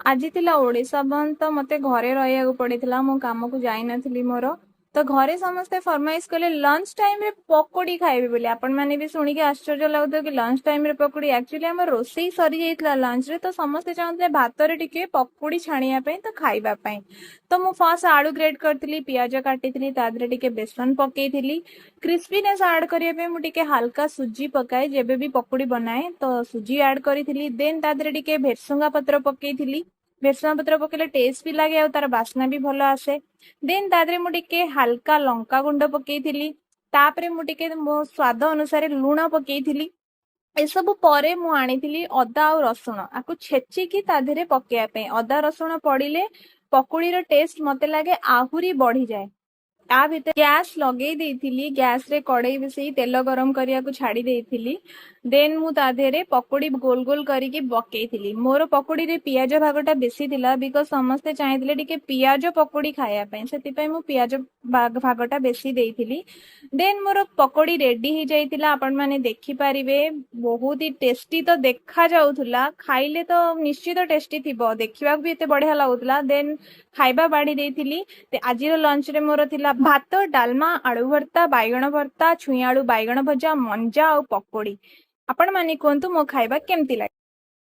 ଆଜି ଥିଲା ଓଡିଶା ବନ୍ଦ ତ ମତେ ଘରେ ରହିବାକୁ ପଡିଥିଲା। ମୁଁ କାମକୁ ଯାଇନଥିଲି ମୋର। ତ ଘରେ ସମସ୍ତେ ଫରମାଇଶ କଲେ ଲଞ୍ଚ ଟାଇମ ରେ ପକୋଡି ଖାଇବେ ବୋଲି। ଆପଣ ମାନେ ବି ଶୁଣିକି ଆଶ୍ଚର୍ଯ୍ୟ ଲାଗୁଥିବ କି ଲଞ୍ଚ ଟାଇମ ରେ ପକୋଡି। ଆକ୍ଚୁଆଲି ଆମର ରୋଷେଇ ସରି ଯାଇଥିଲା ଲଞ୍ଚ ରେ, ତ ସମସ୍ତେ ଚାହୁଁଥିଲେ ଭାତରେ ଟିକେ ପକୋଡି ଛାଣିବା ପାଇଁ, ତ ଖାଇବା ପାଇଁ। ତ ମୁଁ ଫାର୍ଷ୍ଟ ଆଳୁ ଗ୍ରେଡ୍ କରିଥିଲି, ପିଆଜ କାଟିଥିଲି, ତା ଦେହରେ ଟିକେ ବେସନ ପକେଇଥିଲି। କ୍ରିସ୍ପିନେସ୍ ଆଡ୍ କରିବା ପାଇଁ ମୁଁ ଟିକେ ହାଲକା ସୁଜି ପକାଏ ଯେବେ ବି ପକୁଡି ବନାଏ। ତ ସୁଜି ଆଡ୍ କରିଥିଲି, ଦେନ୍ ତା ଦେହରେ ଟିକେ ଭେରସୁଙ୍ଗା ପତ୍ର ପକେଇଥିଲି। ଭେରସୁଙ୍ଗା ପତ୍ର ପକେଇଲେ ଟେଷ୍ଟ ବି ଲାଗେ ଆଉ ତାର ବାସ୍ନା ବି ଭଲ ଆସେ। ଦେନ୍ ତା ଦେହରେ ମୁଁ ଟିକେ ହାଲକା ଲଙ୍କା ଗୁଣ୍ଡ ପକେଇଥିଲି। ତାପରେ ମୁଁ ଟିକେ ମୋ ସ୍ଵାଦ ଅନୁସାରେ ଲୁଣ ପକେଇଥିଲି। ଏସବୁ ପରେ ମୁଁ ଆଣିଥିଲି ଅଦା ଆଉ ରସୁଣ, ଆକୁ ଛେଚିକି ତା ଦେହରେ ପକେଇବା ପାଇଁ। ଅଦା ରସୁଣ ପଡିଲେ ପକୁଡିର ଟେଷ୍ଟ ମତେ ଲାଗେ ଆହୁରି ବଢିଯାଏ। ତା ଭିତରେ ଗ୍ୟାସ୍ ଲଗେଇ ଦେଇଥିଲି, ଗ୍ୟାସ ରେ କଡେଇ ବସେଇ ତେଲ ଗରମ କରିବାକୁ ଛାଡି ଦେଇଥିଲି। ଦେନ୍ ମୁଁ ତା ଦେହରେ ପକୁଡି ଗୋଲ ଗୋଲ କରିକି ପକେଇଥିଲି। ମୋର ପକୁଡିରେ ପିଆଜ ଭାଗଟା ବେଶୀ ଥିଲା, ବିକଜ ସମସ୍ତେ ଚାହିଁଥିଲେ ଟିକେ ପିଆଜ ପକୁଡି ଖାଇବା ପାଇଁ, ସେଥିପାଇଁ ମୁଁ ପିଆଜ ଭାଗଟା ବେଶୀ ଦେଇଥିଲି। ଦେନ୍ ମୋର ପକୋଡି ରେଡି ହେଇଯାଇଥିଲା, ଆପଣ ମାନେ ଦେଖିପାରିବେ। ବହୁତ ହି ଟେଷ୍ଟି ତ ଦେଖା ଯାଉଥିଲା, ଖାଇଲେ ତ ନିଶ୍ଚିତ ଟେଷ୍ଟି ଥିବ, ଦେଖିବାକୁ ବି ଏତେ ବଢିଆ ଲାଗୁଥିଲା। ଦେନ୍ ଖାଇବା ବାଢି ଦେଇଥିଲି। ଆଜିର ଲଞ୍ଚ ରେ ମୋର ଥିଲା ଭାତ, ଡାଲମା, ଆଳୁ ଭର୍ତ୍ତା, ବାଇଗଣ ଭର୍ତ୍ତା, ଛୁଇଁ ଆଳୁ ବାଇଗଣ ଭଜା, ମଞ୍ଜା ଆଉ ପକୋଡି। ଆପଣ ମାନେ କୁହନ୍ତୁ ମୋ ଖାଇବା କେମିତି ଲାଗେ?